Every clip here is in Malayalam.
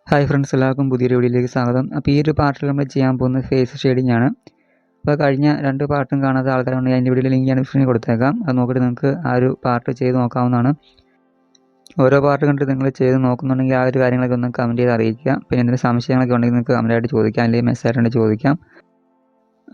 ഹായ് ഫ്രണ്ട്സ്, എല്ലാവർക്കും പുതിയൊരു വീഡിയോയിലേക്ക് സ്വാഗതം. അപ്പോൾ ഈ ഒരു പാർട്ടിൽ നമ്മൾ ചെയ്യാൻ പോകുന്നത് ഫേസ് ഷെയ്ഡിംഗ് ആണ്. അപ്പോൾ കഴിഞ്ഞ 2 പാർട്ടും കാണാത്ത ആൾക്കാരുണ്ടെങ്കിൽ അതിൻ്റെ വീഡിയോയിൽ ലിങ്ക് ഞാൻ ഡിസ്ക്രിപ്ഷനിൽ കൊടുത്തേക്കാം. അത് നോക്കിയിട്ട് നിങ്ങൾക്ക് ആ ഒരു പാർട്ട് ചെയ്ത് നോക്കാവുന്നതാണ്. ഓരോ പാർട്ട് കണ്ടിട്ട് നിങ്ങൾ ചെയ്ത് നോക്കുന്നുണ്ടെങ്കിൽ ആ ഒരു കാര്യങ്ങളൊക്കെ ഒന്ന് കമൻറ്റ് ചെയ്ത് അറിയിക്കുക. പിന്നെ എന്തെങ്കിലും സംശയങ്ങളൊക്കെ ഉണ്ടെങ്കിൽ നിങ്ങൾക്ക് കമൻറ്റായിട്ട് ചോദിക്കാം, അല്ലെങ്കിൽ മെസ്സേജായിട്ട് ചോദിക്കാം.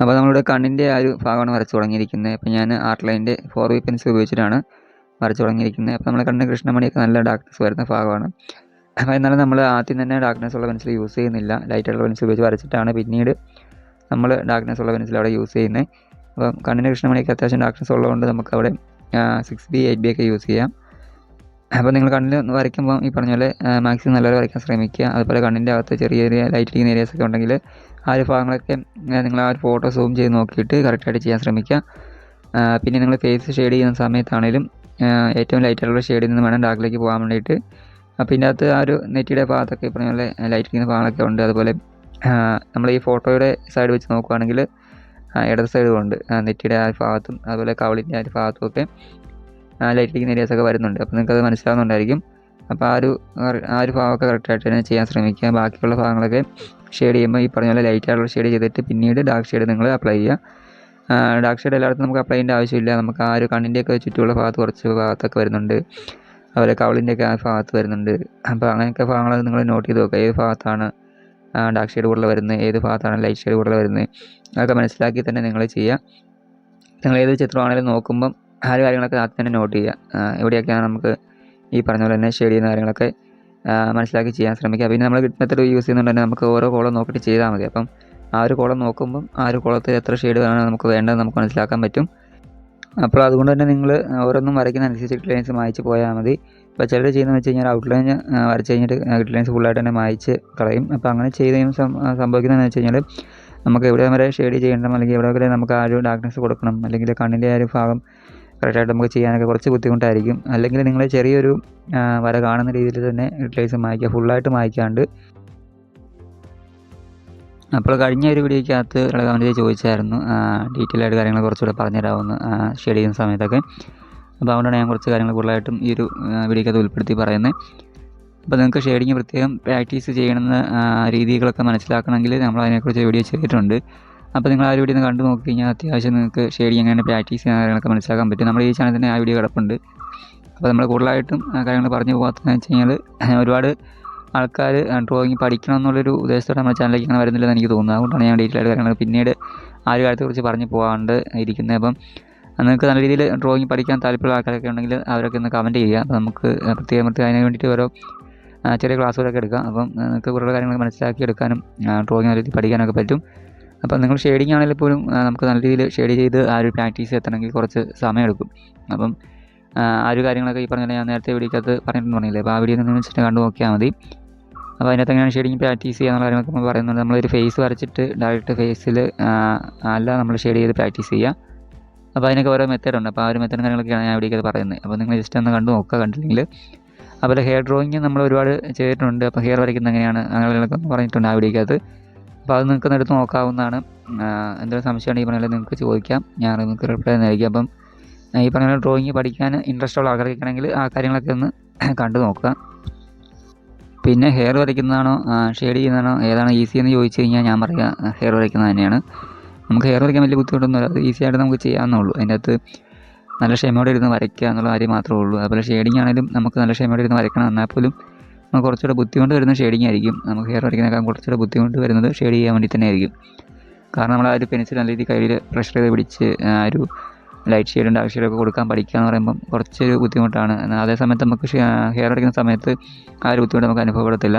അപ്പോൾ നമ്മളിവിടെ കണ്ണിൻ്റെ ആ ഒരു ഭാഗമാണ് വരച്ച് തുടങ്ങിയിരിക്കുന്നത്. അപ്പോൾ ഞാൻ ആർട്ട് ലൈൻ്റെ 4B പെൻസിൽ ഉപയോഗിച്ചിട്ടാണ് വരച്ച് തുടങ്ങിയിരിക്കുന്നത്. അപ്പോൾ നമ്മൾ കണ്ണിന് കൃഷ്ണമണിയൊക്കെ നല്ല ഡാർക്ക്നെസ് വരുന്ന ഭാഗമാണ്. അപ്പോൾ എന്നാലും നമ്മൾ ആദ്യം തന്നെ ഡാർക്ക്നെസ് ഉള്ള പെൻസിൽ യൂസ് ചെയ്യുന്നില്ല. ലൈറ്റായിട്ടുള്ള പെൻസിൽ ഉപയോഗിച്ച് വരച്ചിട്ടാണ് പിന്നീട് നമ്മൾ ഡാർക്ക്നെസ് ഉള്ള പെൻസിൽ അവിടെ യൂസ് ചെയ്യുന്നത്. അപ്പം കണ്ണിന് കൃഷ്ണമണിയൊക്കെ അത്യാവശ്യം ഡാർക്ക്നെസ് ഉള്ളതുകൊണ്ട് നമുക്ക് അവിടെ 6B 8B ഒക്കെ യൂസ് ചെയ്യാം. അപ്പോൾ നിങ്ങൾ കണ്ണിൽ വരയ്ക്കുമ്പോൾ ഈ പറഞ്ഞ പോലെ മാക്സിമം നല്ലപോലെ വരയ്ക്കാൻ ശ്രമിക്കുക. അതുപോലെ കണ്ണിൻ്റെ അകത്ത് ചെറിയ ചെറിയ ലൈറ്റ് അടിക്കുന്ന ഏരിയാസൊക്കെ ഉണ്ടെങ്കിൽ ആ ഒരു ഭാഗങ്ങളൊക്കെ നിങ്ങൾ ആ ഒരു ഫോട്ടോ സൂം ചെയ്ത് നോക്കിയിട്ട് കറക്റ്റായിട്ട് ചെയ്യാൻ ശ്രമിക്കുക. പിന്നെ നിങ്ങൾ ഫേസ് ഷെയ്ഡ് ചെയ്യുന്ന സമയത്താണെങ്കിലും ഏറ്റവും ലൈറ്റായിട്ടുള്ള ഷെയ്ഡിൽ നിന്ന് വേണം ഡാർക്കിലേക്ക് പോകാൻ വേണ്ടിയിട്ട്. അപ്പോൾ ഇതിൻ്റെ അകത്ത് ആ ഒരു നെറ്റിയുടെ ഭാഗത്തൊക്കെ ഈ പറഞ്ഞ പോലെ ലൈറ്റ് അടിക്കുന്ന ഭാഗങ്ങളൊക്കെ ഉണ്ട്. അതുപോലെ നമ്മൾ ഈ ഫോട്ടോയുടെ സൈഡ് വെച്ച് നോക്കുകയാണെങ്കിൽ ഇടത് സൈഡും ഉണ്ട്. നെറ്റിയുടെ ആ ഒരു ഭാഗത്തും അതുപോലെ കവളിൻ്റെ ആ ഒരു ഭാഗത്തും ഒക്കെ ലൈറ്റ് അടിക്കുന്ന ഏരിയാസൊക്കെ വരുന്നുണ്ട്. അപ്പോൾ നിങ്ങൾക്കത് മനസ്സിലാവുന്നുണ്ടായിരിക്കും. അപ്പോൾ ആ ഒരു ഭാഗമൊക്കെ കറക്റ്റായിട്ട് തന്നെ ചെയ്യാൻ ശ്രമിക്കുക. ബാക്കിയുള്ള ഭാഗങ്ങളൊക്കെ ഷെയ്ഡ് ചെയ്യുമ്പോൾ ഈ പറഞ്ഞ പോലെ ലൈറ്റായിട്ടുള്ള ഷെയ്ഡ് ചെയ്തിട്ട് പിന്നീട് ഡാർക്ക് ഷെയ്ഡ് നിങ്ങൾ അപ്ലൈ ചെയ്യുക. ഡാർക്ക് ഷെയ്ഡ് എല്ലായിടത്തും നമുക്ക് അപ്ലൈ ചെയ്യേണ്ട ആവശ്യമില്ല. നമുക്ക് ആ ഒരു കണ്ണിൻ്റെയൊക്കെ ചുറ്റുമുള്ള ഭാഗത്ത് കുറച്ച് ഭാഗത്തൊക്കെ വരുന്നുണ്ട്. അതുപോലെ കവളിൻ്റെയൊക്കെ ആ ഭാഗത്ത് വരുന്നുണ്ട്. അപ്പോൾ അങ്ങനെയൊക്കെ ഭാഗങ്ങൾ നിങ്ങൾ നോട്ട് ചെയ്ത് നോക്കുക. ഏത് ഭാഗത്താണ് ഡാർക്ക് ഷെയ്ഡ് കൂടുതൽ വരുന്നത്, ഏത് ഭാഗത്താണ് ലൈറ്റ് ഷെയ്ഡ് കൂടുതൽ വരുന്നത്, അതൊക്കെ മനസ്സിലാക്കി തന്നെ നിങ്ങൾ ചെയ്യുക. നിങ്ങൾ ഏത് ചിത്രമാണെങ്കിലും നോക്കുമ്പം ആ ഒരു കാര്യങ്ങളൊക്കെ ആദ്യം തന്നെ നോട്ട് ചെയ്യുക. എവിടെയൊക്കെയാണ് നമുക്ക് ഈ പറഞ്ഞ പോലെ തന്നെ ഷെയ്ഡ് ചെയ്യുന്ന കാര്യങ്ങളൊക്കെ മനസ്സിലാക്കി ചെയ്യാൻ ശ്രമിക്കുക. പിന്നെ നമ്മൾ ഗ്രിഡ് മെത്തേഡ് യൂസ് ചെയ്യുന്നുണ്ട് തന്നെ നമുക്ക് ഓരോ കോളം നോക്കിയിട്ട് ചെയ്താൽ മതി. അപ്പം ആ ഒരു കോളം നോക്കുമ്പം ആ ഒരു കോളത്തിൽ എത്ര ഷെയ്ഡ് വേണം നമുക്ക് വേണ്ടത് നമുക്ക് മനസ്സിലാക്കാൻ പറ്റും. അപ്പോൾ അതുകൊണ്ട് തന്നെ നിങ്ങൾ ഓരോന്നും വരയ്ക്കുന്നതനുസരിച്ച് ഗ്രിഡ് ലൈൻസ് മായ്ച്ച് പോയാൽ മതി. ഇപ്പോൾ ചിലർ ചെയ്യുന്നതെന്ന് വെച്ച് കഴിഞ്ഞാൽ ഔട്ട്ലൈൻ വരച്ച് കഴിഞ്ഞിട്ട് ഗ്രിഡ് ലൈൻസ് ഫുള്ളായിട്ട് തന്നെ മായ്ച്ച് കളയും. അപ്പോൾ അങ്ങനെ ചെയ്ത് കഴിയുമ്പോൾ സംഭവിക്കുന്നതെന്ന് വെച്ച് കഴിഞ്ഞാൽ നമുക്ക് എവിടെ വരെ ഷെയ്ഡ് ചെയ്യണം, അല്ലെങ്കിൽ എവിടെ വരെ നമുക്ക് ആ ഒരു ഡാർക്ക്നെസ് കൊടുക്കണം, അല്ലെങ്കിൽ കണ്ണിൻ്റെ ആ ഒരു ഭാഗം കറക്റ്റായിട്ട് നമുക്ക് ചെയ്യാനൊക്കെ കുറച്ച് ബുദ്ധിമുട്ടായിരിക്കും. അല്ലെങ്കിൽ നിങ്ങൾ ചെറിയൊരു വര കാണുന്ന രീതിയിൽ തന്നെ ഗ്രിഡ് ലൈൻസ് മായ്ക്കുക, ഫുള്ളായിട്ട് മായ്ക്കാണ്ട്. അപ്പോൾ കഴിഞ്ഞ ഒരു വീഡിയോയ്ക്കകത്ത് ഒരാൾ കമൻറ്റ് ചെയ്ത് ചോദിച്ചായിരുന്നു ഡീറ്റെയിൽ ആയിട്ട് കാര്യങ്ങൾ കുറച്ചുകൂടെ പറഞ്ഞുതരാമെന്ന് ഷെയ്ഡ് ചെയ്യുന്ന സമയത്തൊക്കെ. അപ്പോൾ അതുകൊണ്ടാണ് ഞാൻ കുറച്ച് കാര്യങ്ങൾ കൂടുതലായിട്ടും ഈ ഒരു വീഡിയോയ്ക്കകത്ത് ഉൾപ്പെടുത്തി പറയുന്നത്. അപ്പോൾ നിങ്ങൾക്ക് ഷെയ്ഡിങ് പ്രത്യേകം പ്രാക്ടീസ് ചെയ്യണമെന്ന രീതികളൊക്കെ മനസ്സിലാക്കണമെങ്കിൽ നമ്മൾ അതിനെക്കുറിച്ച് വീഡിയോ ചെയ്തിട്ടുണ്ട്. അപ്പോൾ നിങ്ങൾ ആ ഒരു വീഡിയോ ഒന്ന് കണ്ടു നോക്കി കഴിഞ്ഞാൽ അത്യാവശ്യം നിങ്ങൾക്ക് ഷെയ്ഡിങ് എങ്ങനെ പ്രാക്ടീസ് ചെയ്യുന്ന കാര്യങ്ങളൊക്കെ മനസ്സിലാക്കാൻ പറ്റും. നമ്മുടെ ഈ ചാനൽ തന്നെ ആ വീഡിയോ കിടപ്പുണ്ട്. അപ്പോൾ നമ്മൾ കൂടുതലായിട്ടും കാര്യങ്ങൾ പറഞ്ഞു പോകാത്തതെന്ന് വെച്ച് കഴിഞ്ഞാൽ ഒരുപാട് ആൾക്കാർ ഡ്രോയിങ് പഠിക്കണം എന്നുള്ളൊരു ഉദ്ദേശത്തോടെ നമ്മുടെ ചാനലിലേക്ക് അങ്ങനെ വരുന്നില്ലെന്ന് എനിക്ക് തോന്നുന്നത്. അതുകൊണ്ടാണ് ഞാൻ ഡീറ്റെയിൽ ആയിട്ട് കാര്യങ്ങൾ പിന്നീട് ആ ഒരു കാര്യത്തെക്കുറിച്ച് പറഞ്ഞ് പോകാണ്ട് ഇരിക്കുന്നത്. അപ്പം നിങ്ങൾക്ക് നല്ല രീതിയിൽ ഡ്രോയിങ് പഠിക്കാൻ താല്പര്യമുള്ള ആൾക്കാരൊക്കെ ഉണ്ടെങ്കിൽ അവരൊക്കെ ഒന്ന് കമൻറ്റ് ചെയ്യുക. അപ്പോൾ നമുക്ക് പ്രത്യേകം അതിന് വേണ്ടിയിട്ട് ഓരോ ചെറിയ ക്ലാസ്സുകളൊക്കെ എടുക്കാം. അപ്പം നിങ്ങൾക്ക് കൂടുതൽ കാര്യങ്ങൾ മനസ്സിലാക്കി എടുക്കാനും ഡ്രോയിങ് നല്ല രീതിയിൽ പഠിക്കാനൊക്കെ പറ്റും. അപ്പം നിങ്ങൾ ഷെയ്ഡിങ് ആണെങ്കിൽ പോലും നമുക്ക് നല്ല രീതിയിൽ ഷെയ്ഡ് ചെയ്ത് ആ ഒരു പ്രാക്ടീസ് എത്തണമെങ്കിൽ കുറച്ച് സമയമെടുക്കും. അപ്പം ആ ഒരു കാര്യങ്ങളൊക്കെ ഈ പറഞ്ഞാൽ ഞാൻ നേരത്തെ വീഡിയോക്കകത്ത് പറഞ്ഞിട്ടുണ്ടെന്ന് പറഞ്ഞില്ലേ. അപ്പോൾ ആ വീഡിയോ നിന്ന് വെച്ചിട്ട് കണ്ടു നോക്കിയാൽ മതി. അപ്പോൾ അതിനകത്ത് എങ്ങനെയാണ് ഷെയ്ഡിങ് പ്രാക്ടീസ് ചെയ്യുക എന്നുള്ള കാര്യങ്ങളൊക്കെ നമ്മൾ പറയുന്നുണ്ട്. നമ്മളൊരു ഫേസ് വരച്ചിട്ട് ഡയറക്റ്റ് ഫേസിൽ അല്ല നമ്മൾ ഷെയ്ഡ് ചെയ്ത് പ്രാക്ടീസ് ചെയ്യുക. അപ്പോൾ അതിനൊക്കെ ഓരോ മെത്തേഡുണ്ട്. അപ്പോൾ ആ ഒരു മെത്തേഡ് കാര്യങ്ങളൊക്കെയാണ് ഞാൻ വീഡിയോക്കകത്ത് പറയുന്നത്. അപ്പോൾ നിങ്ങൾ ജസ്റ്റ് ഒന്ന് കണ്ടു നോക്കുക കണ്ടില്ലെങ്കിൽ. അതുപോലെ ഹെയർ ഡ്രോയിങ് നമ്മൾ ഒരുപാട് ചെയ്തിട്ടുണ്ട്. അപ്പോൾ ഹെയർ വരയ്ക്കുന്നത് എങ്ങനെയാണ് അങ്ങനെയൊക്കെ ഒന്ന് പറഞ്ഞിട്ടുണ്ട് ആ വീഡിയോക്കകത്ത്. അപ്പോൾ അത് നിങ്ങൾക്ക് എടുത്ത് നോക്കാവുന്നതാണ്. എന്തെങ്കിലും സംശയമുണ്ടെങ്കിൽ ഈ പറഞ്ഞാൽ നിങ്ങൾക്ക് ചോദിക്കാം, ഞാൻ നിങ്ങൾക്ക് റിപ്ലൈ തന്നായിരിക്കും. അപ്പം ഈ പറഞ്ഞ ഡ്രോയിങ് പഠിക്കാൻ ഇൻട്രസ്റ്റ് ഉള്ള ആൾക്കാരൊക്കെയാണെങ്കിൽ ആ കാര്യങ്ങളൊക്കെ ഒന്ന് കണ്ടു നോക്കുക. പിന്നെ ഹെയർ വരയ്ക്കുന്നതാണോ ഷെയ്ഡ് ചെയ്യുന്നതാണോ ഏതാണ് ഈസി എന്ന് ചോദിച്ചു കഴിഞ്ഞാൽ ഞാൻ പറയുക ഹെയർ വരയ്ക്കുന്നത് തന്നെയാണ്. നമുക്ക് ഹെയർ വരയ്ക്കാൻ വലിയ ബുദ്ധിമുട്ടൊന്നുമില്ല. അത് ഈസി ആയിട്ട് നമുക്ക് ചെയ്യാവുന്നുള്ളൂ. അതിൻ്റെ അകത്ത് നല്ല ക്ഷമയോടെ ഇരുന്ന് വരയ്ക്കുക എന്നുള്ള കാര്യം മാത്രമേ ഉള്ളൂ. അതുപോലെ ഷെയ്ഡിങ് ആണെങ്കിലും നമുക്ക് നല്ല ക്ഷമയോടെ ഇരുന്ന് വരയ്ക്കണം. എന്നാൽ പോലും നമുക്ക് കുറച്ചുകൂടെ ബുദ്ധിമുട്ട് വരുന്ന ഷെയ്ഡിങ് ആയിരിക്കും. നമുക്ക് ഹെയർ വരയ്ക്കുന്നതിനേക്കാൾ കുറച്ചുകൂടെ ബുദ്ധിമുട്ട് വരുന്നത് ഷെയ്ഡ് ചെയ്യാൻ വേണ്ടി തന്നെ ആയിരിക്കും. കാരണം നമ്മൾ ആ ഒരു പെൻസിൽ നല്ല രീതിയിൽ കയ്യിൽ പ്രഷർ ചെയ്ത് പിടിച്ച് ആ ഒരു ലൈറ്റ് ഷെയ്ഡും ഡാർക്ക് ഷെയ്ഡൊക്കെ കൊടുക്കാൻ പഠിക്കുക എന്ന് പറയുമ്പം കുറച്ചൊരു ബുദ്ധിമുട്ടാണ്. അതേ സമയത്ത് നമുക്ക് ഹെയർ വരയ്ക്കുന്ന സമയത്ത് ആ ഒരു ബുദ്ധിമുട്ട് നമുക്ക് അനുഭവപ്പെടത്തില്ല.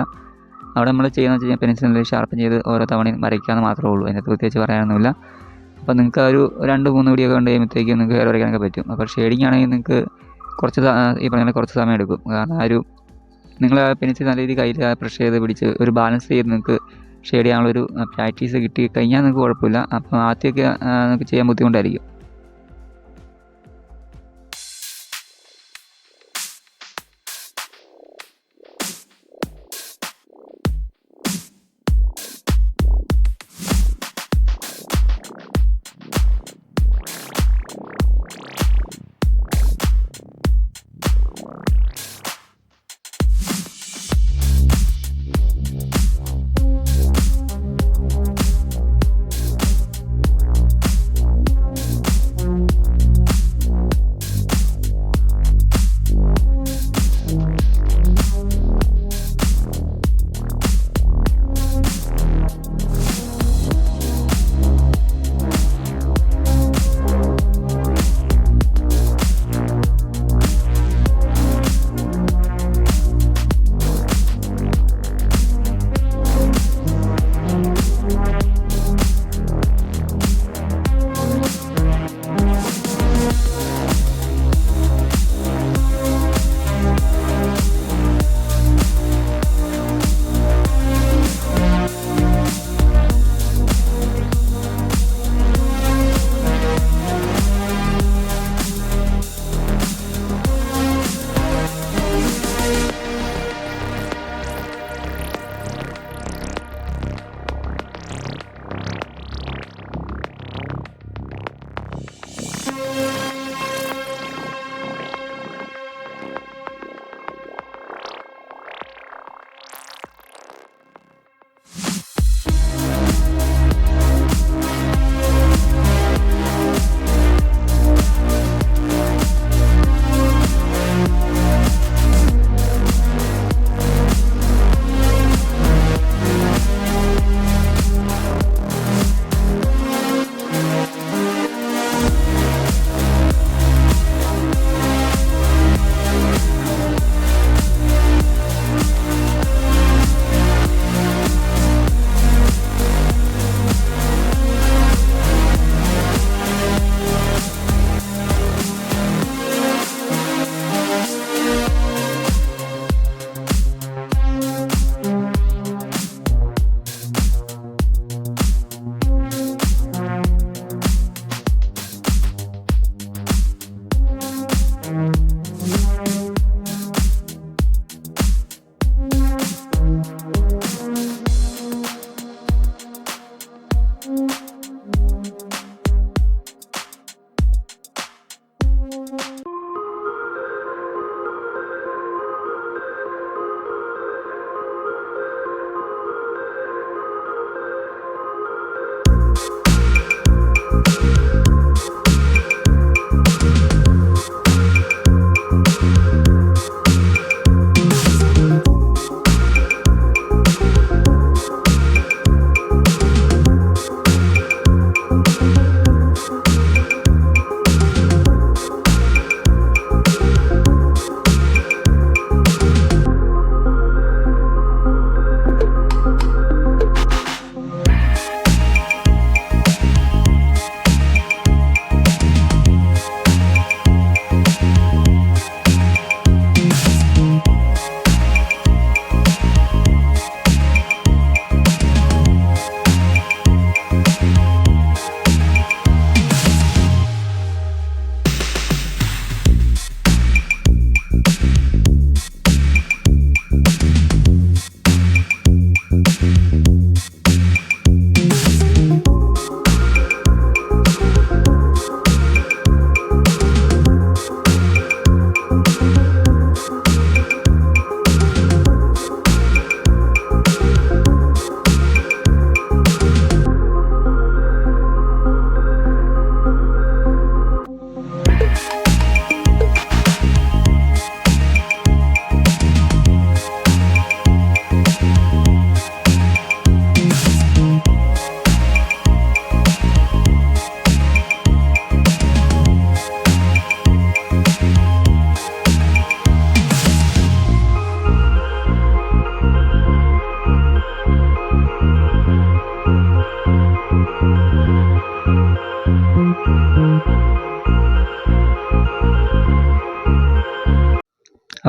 അവിടെ നമ്മൾ ചെയ്യുന്നത് വെച്ച് കഴിഞ്ഞാൽ പെൻസിൽ നല്ല ഷാർപ്പൻ ചെയ്ത് ഓരോ തവണയും വരയ്ക്കാമെന്ന് മാത്രമേ ഉള്ളൂ. അതിനകത്ത് പ്രത്യേകിച്ച് പറയാനൊന്നുമില്ല. അപ്പോൾ നിങ്ങൾക്ക് ആ ഒരു 2-3 വീഡിയോ കണ്ട് കഴിയുമ്പോഴത്തേക്കും നിങ്ങൾക്ക് ഹെയർ വരയ്ക്കാനൊക്കെ പറ്റും. അപ്പോൾ ഷെയ്ഡിങ് ആണെങ്കിൽ നിങ്ങൾക്ക് ഈ പറഞ്ഞാൽ കുറച്ച് സമയം എടുക്കും. കാരണം ആ ഒരു നിങ്ങൾ ആ പെൻസിൽ നല്ല രീതിയിൽ കയ്യിൽ പ്രഷർ ചെയ്ത് പിടിച്ച് ഒരു ബാലൻസ് ചെയ്ത് നിങ്ങൾക്ക് ഷെയ്ഡ് ചെയ്യാനുള്ളൊരു പ്രാക്ടീസ് കിട്ടി കഴിഞ്ഞാൽ നിങ്ങൾക്ക് കുഴപ്പമില്ല. അപ്പോൾ ആദ്യമൊക്കെ നിങ്ങൾക്ക് ചെയ്യാൻ ബുദ്ധിമുട്ടായിരിക്കും.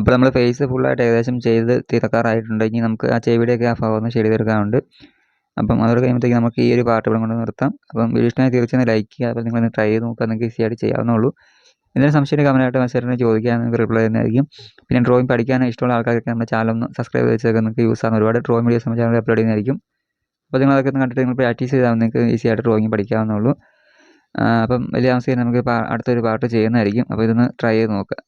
അപ്പോൾ നമ്മൾ ഫേസ് ഫുള്ളായിട്ട് ഏകദേശം ചെയ്ത് തീർക്കാറായിട്ടുണ്ടെങ്കിൽ നമുക്ക് ആ ചെവിയുടെയൊക്കെ ആ ഭാഗം ഒന്ന് ഷെയ്ഡ് തീർക്കാനുണ്ട്. അപ്പം അതോടെ കഴിയുമ്പോഴത്തേക്ക് നമുക്ക് ഈ ഒരു പാർട്ട് ഇവിടെ കൊണ്ട് നിർത്താം. അപ്പം വീഡിയോ ഇഷ്ടമായി തീർച്ചയായും ലൈക്ക് ചെയ്യുക. അപ്പോൾ നിങ്ങളൊന്ന് ട്രൈ ചെയ്ത് നോക്കുക. നിങ്ങൾക്ക് ഈസി ആയിട്ട് ചെയ്യാവുന്നുള്ളൂ. എന്തെങ്കിലും സംശയം കമൻറ്റായിട്ട് മെസ്സേജിന് ചോദിക്കാൻ നിങ്ങൾക്ക് റിപ്ലൈ ചെയ്യുന്നതായിരിക്കും. പിന്നെ ഡ്രോയിങ് പഠിക്കാൻ ഇഷ്ടമുള്ള ആൾക്കാർക്ക് നമ്മുടെ ചാനൽ ഒന്ന് സബ്സ്ക്രൈബ് ചെയ്ത് വെച്ചൊക്കെ നിങ്ങൾക്ക് യൂസ് ആകുന്ന ഒരുപാട് ഡ്രോയിങ് വീഡിയോസ് നമ്മുടെ ചാനൽ അപ്ലോഡ് ചെയ്യുന്നതായിരിക്കും. അപ്പോൾ നിങ്ങളതൊക്കെ ഒന്ന് കണ്ടിട്ട് നിങ്ങൾ പ്രാക്ടീസ് ചെയ്താൽ നിങ്ങൾക്ക് ഈസി ആയിട്ട് ഡ്രോയിങ് പഠിക്കാവുന്നുള്ളൂ. അപ്പം വലിയ താമസിക്കാൻ നമുക്ക് അടുത്തൊരു പാർട്ട് ചെയ്യുന്നതായിരിക്കും. അപ്പോൾ ഇതൊന്ന് ട്രൈ ചെയ്ത് നോക്കുക.